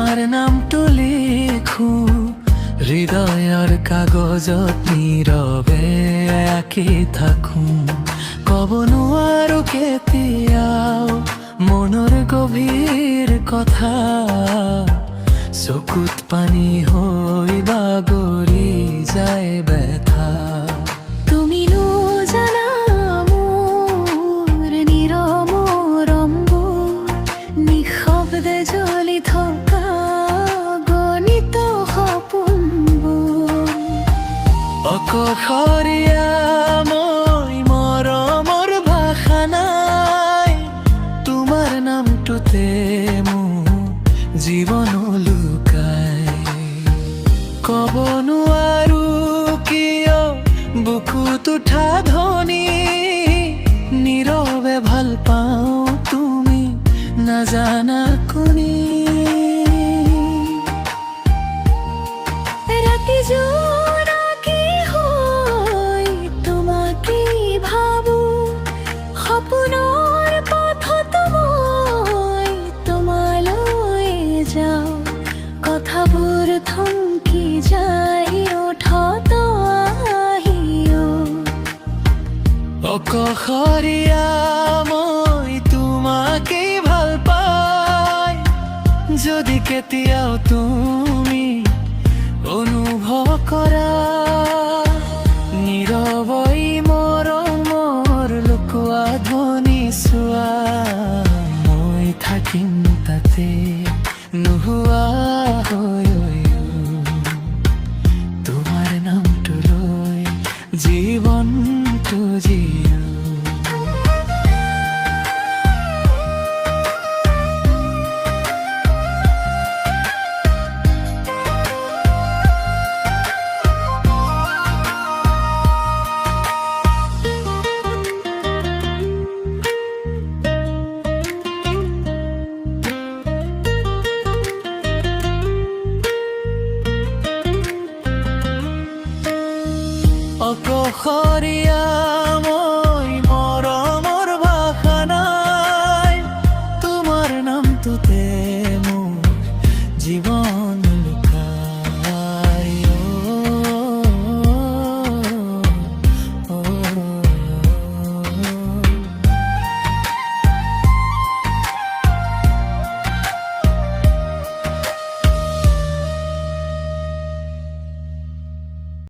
তোমাৰ নামটো লিখো হৃদয়ৰ কাগজত নীৰৱে আঁকি থাকো। ক'ব নোৱাৰো কেতিয়াও মনৰ গভীৰ কথা, চকুত পানী হৈ বাগৰি যায় ব্যথা। তুমি জানা মোৰ নিৰমৰমবোৰ, নিঃশব্দে জ্বলি থকা গণিত সপোনবোৰ। অকষৰীয়া মই মৰমৰ ভাষা নাই, তোমাৰ নামটোতে মোৰ জীৱন লুকাই। ক'ব নোৱাৰো কিয় বুকুত উঠা ধ্বনি, নীৰৱে ভাল পাওঁ তুমি নাজানা কোনি। ৰাতি জোনাকী হৈ তোমাকে ভাবো, সপোনৰ পথত মই তোমালৈ যাওঁ। কথাবোৰ থমকি যায় ওঠত আহিও। অকষৰীয়া মই তোমাকে ভাল পাই, যদি কেতিয়াও তুমি অনুভৱ কৰা নীৰৱই মৰমৰ লুকুৱা ধ্বনি চোৱা। মই থাকিম তাতে নোহোৱা হৈ, তোমাৰ নামটো লৈ জীৱনটো জিও। অকষৰীয়া মই মৰমৰ ভাষা নাই, তোমাৰ নামটোতে মোৰ জীৱন